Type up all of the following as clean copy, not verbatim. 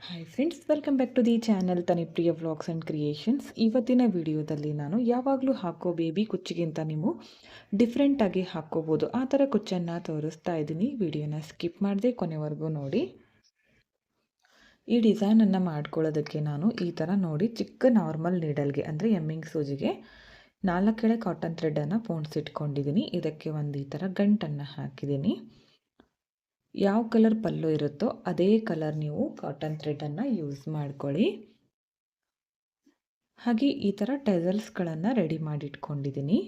Hi friends, welcome back to the channel Tanipriya vlogs and creations. ಇವತ್ತಿನ ವಿಡಿಯೋದಲ್ಲಿ ನಾನು ಯಾವಾಗಲೂ ಹಾಕೋ ಬೇಬಿ ಕುಚ್ಚಿಗಿಂತ ನೀವು ಡಿಫ್ರೆಂಟಾಗಿ ಹಾಕ್ಕೋಬೋದು ಆ ಥರ ಕುಚ್ಚನ್ನು ತೋರಿಸ್ತಾ ಇದ್ದೀನಿ. ವಿಡಿಯೋನ ಸ್ಕಿಪ್ ಮಾಡದೆ ಕೊನೆವರೆಗೂ ನೋಡಿ. ಈ ಡಿಸೈನನ್ನು ಮಾಡ್ಕೊಳ್ಳೋದಕ್ಕೆ ನಾನು ಈ ಥರ ನೋಡಿ ಚಿಕ್ಕ ನಾರ್ಮಲ್ ನೀಡಲ್ಗೆ ಅಂದರೆ ಎಮ್ಮಿಂಗ್ ಸೂಜಿಗೆ 4 ಎಳೆ ಕಾಟನ್ ಥ್ರೆಡನ್ನು ಪೋಣಿಸಿಟ್ಕೊಂಡಿದ್ದೀನಿ. ಇದಕ್ಕೆ ಒಂದು ಈ ಥರ ಗಂಟನ್ನು ಹಾಕಿದ್ದೀನಿ. ಯಾವ ಕಲರ್ ಪಲ್ಲು ಇರುತ್ತೋ ಅದೇ ಕಲರ್ ನೀವು ಕಾಟನ್ ಥ್ರೆಡನ್ನು ಯೂಸ್ ಮಾಡ್ಕೊಳ್ಳಿ. ಹಾಗೆ ಈ ಥರ ಟೆಸಲ್ಸ್ಗಳನ್ನು ರೆಡಿ ಮಾಡಿಟ್ಕೊಂಡಿದ್ದೀನಿ.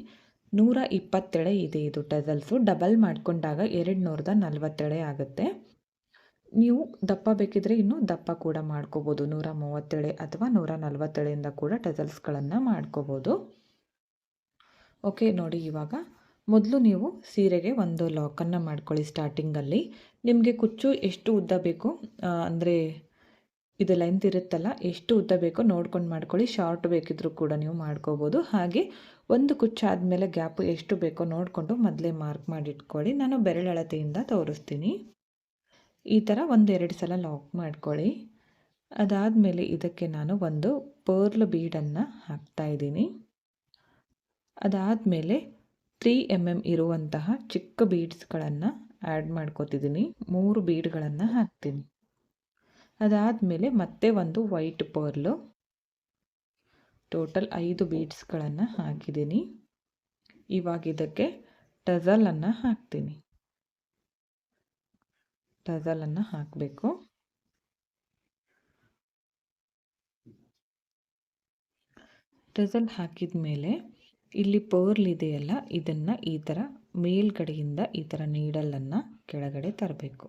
120 ಎಳೆ ಇದೆ ಇದು ಟೆಸಲ್ಸು. ಡಬಲ್ ಮಾಡಿಕೊಂಡಾಗ 240 ಎಳೆ ಆಗುತ್ತೆ. ನೀವು ದಪ್ಪ ಬೇಕಿದ್ರೆ ಇನ್ನೂ ದಪ್ಪ ಕೂಡ ಮಾಡ್ಕೋಬೋದು. 130 ಎಳೆ ಅಥವಾ 140 ಎಳೆಯಿಂದ ಕೂಡ ಟೆಸಲ್ಸ್ಗಳನ್ನು ಮಾಡ್ಕೋಬೋದು. ಓಕೆ ನೋಡಿ, ಇವಾಗ ಮೊದಲು ನೀವು ಸೀರೆಗೆ ಒಂದು ಲಾಕನ್ನು ಮಾಡ್ಕೊಳ್ಳಿ. ಸ್ಟಾರ್ಟಿಂಗಲ್ಲಿ ನಿಮಗೆ ಕುಚ್ಚು ಎಷ್ಟು ಉದ್ದ ಬೇಕು, ಅಂದರೆ ಇದು ಲೆಂತ್ ಇರುತ್ತಲ್ಲ, ಎಷ್ಟು ಉದ್ದ ಬೇಕೋ ನೋಡ್ಕೊಂಡು ಮಾಡ್ಕೊಳ್ಳಿ. ಶಾರ್ಟ್ ಬೇಕಿದ್ರೂ ಕೂಡ ನೀವು ಮಾಡ್ಕೋಬೋದು. ಹಾಗೆ ಒಂದು ಕುಚ್ಚಾದಮೇಲೆ ಗ್ಯಾಪು ಎಷ್ಟು ಬೇಕೋ ನೋಡಿಕೊಂಡು ಮೊದಲೇ ಮಾರ್ಕ್ ಮಾಡಿಟ್ಕೊಳ್ಳಿ. ನಾನು ಬೆರಳಳತೆಯಿಂದ ತೋರಿಸ್ತೀನಿ. ಈ ಥರ 1-2 ಸಲ ಲಾಕ್ ಮಾಡ್ಕೊಳ್ಳಿ. ಅದಾದಮೇಲೆ ಇದಕ್ಕೆ ನಾನು ಒಂದು ಪರ್ಲ್ ಬೀಡನ್ನು ಹಾಕ್ತಾಯಿದ್ದೀನಿ. ಅದಾದಮೇಲೆ 3 mm ಇರುವಂತಹ ಚಿಕ್ಕ ಬೀಡ್ಸ್ಗಳನ್ನು ಆ್ಯಡ್ ಮಾಡ್ಕೋತಿದ್ದೀನಿ. 3 ಬೀಡ್ಗಳನ್ನು ಹಾಕ್ತೀನಿ. ಅದಾದಮೇಲೆ ಮತ್ತೆ ಒಂದು ವೈಟ್ ಪರ್ಲು, ಟೋಟಲ್ 5 ಬೀಡ್ಸ್ಗಳನ್ನು ಹಾಕಿದ್ದೀನಿ. ಇವಾಗ ಇದಕ್ಕೆ ಟಜಲನ್ನು ಹಾಕ್ತೀನಿ. ಟಜಲನ್ನು ಹಾಕಬೇಕು. ಟಜಲ್ ಹಾಕಿದ ಮೇಲೆ ಇಲ್ಲಿ ಪರ್ಲ್ ಇದೆಯಲ್ಲ, ಇದನ್ನು ಈ ಥರ ಮೇಲ್ಗಡೆಯಿಂದ ಈ ಥರ ನೀಡಲನ್ನು ಕೆಳಗಡೆ ತರಬೇಕು.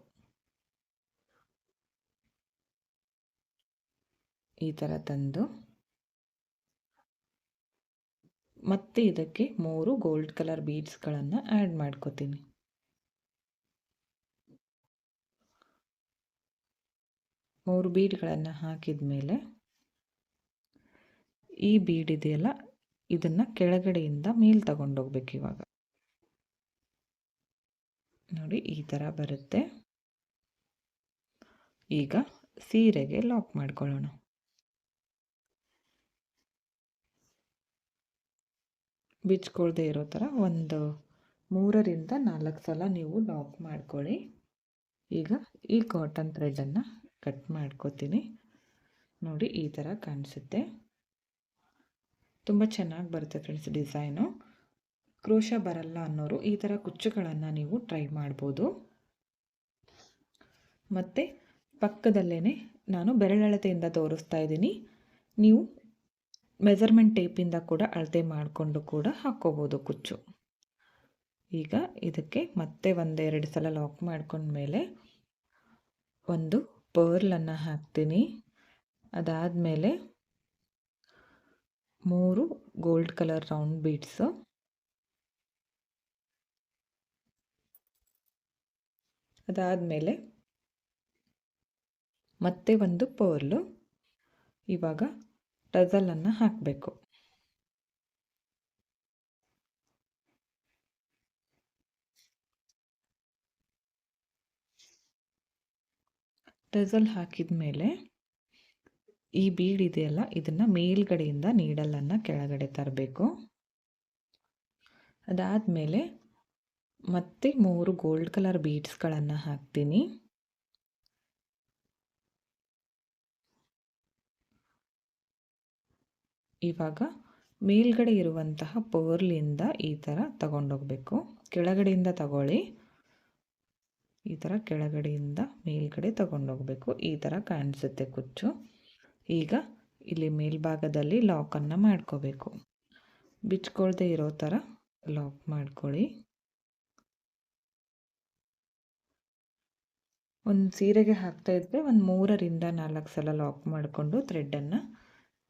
ಈ ಥರ ತಂದು ಮತ್ತೆ ಇದಕ್ಕೆ 3 ಗೋಲ್ಡ್ ಕಲರ್ ಬೀಡ್ಸ್ಗಳನ್ನು ಆ್ಯಡ್ ಮಾಡ್ಕೋತೀನಿ. ಮೂರು ಬೀಡ್ಗಳನ್ನು ಹಾಕಿದ ಮೇಲೆ ಈ ಬೀಡ್ ಇದೆಯಲ್ಲ, ಇದನ್ನು ಕೆಳಗಡೆಯಿಂದ ಮೇಲ್ ತಗೊಂಡೋಗ್ಬೇಕು. ಇವಾಗ ನೋಡಿ ಈ ಥರ ಬರುತ್ತೆ. ಈಗ ಸೀರೆಗೆ ಲಾಕ್ ಮಾಡ್ಕೊಳ್ಳೋಣ. ಬಿಚ್ಕೊಳ್ದೆ ಇರೋ ಥರ ಒಂದು 3-4 ಸಲ ನೀವು ಲಾಕ್ ಮಾಡ್ಕೊಳ್ಳಿ. ಈಗ ಈ ಕಾಟನ್ ಥ್ರೆಡನ್ನು ಕಟ್ ಮಾಡ್ಕೋತೀನಿ. ನೋಡಿ ಈ ಥರ ಕಾಣಿಸುತ್ತೆ. ತುಂಬ ಚೆನ್ನಾಗಿ ಬರುತ್ತೆ ಫ್ರೆಂಡ್ಸ್ ಡಿಸೈನು. ಕ್ರೋಶ ಬರಲ್ಲ ಅನ್ನೋರು ಈ ಥರ ಕುಚ್ಚುಗಳನ್ನು ನೀವು ಟ್ರೈ ಮಾಡ್ಬೋದು. ಮತ್ತು ಪಕ್ಕದಲ್ಲೇ ನಾನು ಬೆರಳಳತೆಯಿಂದ ತೋರಿಸ್ತಾ ಇದ್ದೀನಿ. ನೀವು ಮೆಜರ್ಮೆಂಟ್ ಟೇಪಿಂದ ಕೂಡ ಅಳತೆ ಮಾಡಿಕೊಂಡು ಕೂಡ ಹಾಕ್ಕೋಬೋದು ಕುಚ್ಚು. ಈಗ ಇದಕ್ಕೆ ಮತ್ತೆ 1-2 ಸಲ ಲಾಕ್ ಮಾಡ್ಕೊಂಡ್ಮೇಲೆ ಒಂದು ಪರ್ಲನ್ನು ಹಾಕ್ತೀನಿ. ಅದಾದಮೇಲೆ 3 ಗೋಲ್ಡ್ ಕಲರ್ ರೌಂಡ್ ಬೀಡ್ಸು, ಅದಾದಮೇಲೆ ಮತ್ತೆ ಒಂದು ಪರ್ಲು. ಇವಾಗ ಟಜಲನ್ನು ಹಾಕಬೇಕು. ಟಜಲ್ ಹಾಕಿದ ಮೇಲೆ ಈ ಬೀಡ್ ಇದೆಯಲ್ಲ, ಇದನ್ನು ಮೇಲ್ಗಡೆಯಿಂದ ನೀಡಲನ್ನು ಕೆಳಗಡೆ ತರಬೇಕು. ಅದಾದಮೇಲೆ ಮತ್ತೆ 3 ಗೋಲ್ಡ್ ಕಲರ್ ಬೀಡ್ಸ್ಗಳನ್ನು ಹಾಕ್ತೀನಿ. ಇವಾಗ ಮೇಲ್ಗಡೆ ಇರುವಂತಹ ಪರ್ಲಿಂದ ಈ ಥರ ತಗೊಂಡೋಗ್ಬೇಕು. ಕೆಳಗಡೆಯಿಂದ ತಗೊಳ್ಳಿ. ಈ ಥರ ಕೆಳಗಡೆಯಿಂದ ಮೇಲ್ಗಡೆ ತಗೊಂಡೋಗ್ಬೇಕು. ಈ ಥರ ಕಾಣಿಸುತ್ತೆ ಕುಚ್ಚು. ಈಗ ಇಲ್ಲಿ ಮೇಲ್ಭಾಗದಲ್ಲಿ ಲಾಕನ್ನು ಮಾಡ್ಕೋಬೇಕು. ಬಿಚ್ಕೊಳ್ದೆ ಇರೋ ಥರ ಲಾಕ್ ಮಾಡ್ಕೊಳ್ಳಿ. ಒಂದು ಸೀರೆಗೆ ಹಾಕ್ತಾಯಿದ್ರೆ ಒಂದು 3-4 ಸಲ ಲಾಕ್ ಮಾಡಿಕೊಂಡು ಥ್ರೆಡನ್ನು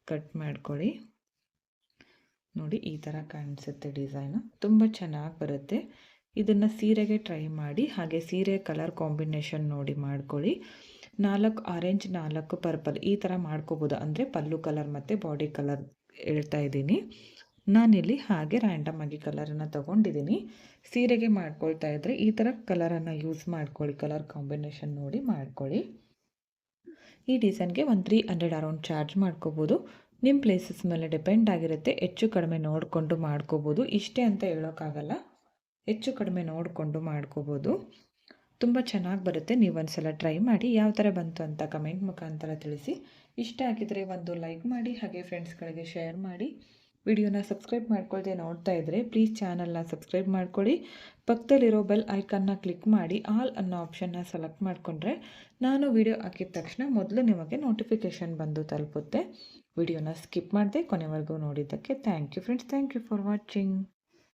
ಕಟ್ ಮಾಡ್ಕೊಳ್ಳಿ. ನೋಡಿ ಈ ಥರ ಕಾಣಿಸುತ್ತೆ ಡಿಸೈನು. ತುಂಬ ಚೆನ್ನಾಗಿ ಬರುತ್ತೆ. ಇದನ್ನು ಸೀರೆಗೆ ಟ್ರೈ ಮಾಡಿ. ಹಾಗೆ ಸೀರೆ ಕಲರ್ ಕಾಂಬಿನೇಷನ್ ನೋಡಿ ಮಾಡ್ಕೊಳ್ಳಿ. 4 ಆರೆಂಜ್, 4 ಪರ್ಪಲ್ ಈ ಥರ ಮಾಡ್ಕೋಬೋದು. ಅಂದರೆ ಪಲ್ಲು ಕಲರ್ ಮತ್ತು ಬಾಡಿ ಕಲರ್ ಹೇಳ್ತಾ ಇದ್ದೀನಿ. ನಾನಿಲ್ಲಿ ಹಾಗೆ ರ್ಯಾಂಡಮ್ ಆಗಿ ಕಲರನ್ನು ತೊಗೊಂಡಿದ್ದೀನಿ. ಸೀರೆಗೆ ಮಾಡ್ಕೊಳ್ತಾ ಇದ್ದರೆ ಈ ಥರ ಕಲರನ್ನು ಯೂಸ್ ಮಾಡ್ಕೊಳ್ಳಿ. ಕಲರ್ ಕಾಂಬಿನೇಷನ್ ನೋಡಿ ಮಾಡ್ಕೊಳ್ಳಿ. ಈ ಡಿಸೈನ್ಗೆ ಒಂದು 300 ಅರೌಂಡ್ ಚಾರ್ಜ್ ಮಾಡ್ಕೋಬೋದು. ನಿಮ್ಮ ಪ್ಲೇಸಸ್ ಮೇಲೆ ಡಿಪೆಂಡ್ ಆಗಿರುತ್ತೆ, ಹೆಚ್ಚು ಕಡಿಮೆ ನೋಡಿಕೊಂಡು ಮಾಡ್ಕೋಬೋದು. ಇಷ್ಟೇ ಅಂತ ಹೇಳೋಕ್ಕಾಗಲ್ಲ, ಹೆಚ್ಚು ಕಡಿಮೆ ನೋಡಿಕೊಂಡು ಮಾಡ್ಕೋಬೋದು. ತುಂಬ ಚೆನ್ನಾಗಿ ಬರುತ್ತೆ. ನೀವು ಒಂದು ಸಲ ಟ್ರೈ ಮಾಡಿ ಯಾವ ಥರ ಬಂತು ಅಂತ ಕಮೆಂಟ್ ಮುಖಾಂತರ ತಿಳಿಸಿ. ಇಷ್ಟ ಆಗಿದರೆ ಒಂದು ಲೈಕ್ ಮಾಡಿ, ಹಾಗೆ ಫ್ರೆಂಡ್ಸ್ಗಳಿಗೆ ಶೇರ್ ಮಾಡಿ. ವಿಡಿಯೋನ ಸಬ್ಸ್ಕ್ರೈಬ್ ಮಾಡ್ಕೊಳ್ದೆ ನೋಡ್ತಾ ಇದ್ದರೆ ಪ್ಲೀಸ್ ಚಾನಲ್ನ ಸಬ್ಸ್ಕ್ರೈಬ್ ಮಾಡ್ಕೊಳ್ಳಿ. ಪಕ್ಕದಲ್ಲಿರೋ ಬೆಲ್ ಐಕನ್ನ ಕ್ಲಿಕ್ ಮಾಡಿ ಆಲ್ ಅನ್ನೋ ಆಪ್ಷನ್ನ ಸೆಲೆಕ್ಟ್ ಮಾಡಿಕೊಂಡ್ರೆ ನಾನು ವಿಡಿಯೋ ಹಾಕಿದ ತಕ್ಷಣ ಮೊದಲು ನಿಮಗೆ ನೋಟಿಫಿಕೇಷನ್ ಬಂದು ತಲುಪುತ್ತೆ. ವಿಡಿಯೋನ ಸ್ಕಿಪ್ ಮಾಡದೆ ಕೊನೆವರೆಗೂ ನೋಡಿದ್ದಕ್ಕೆ thank you friends. Thank you for watching.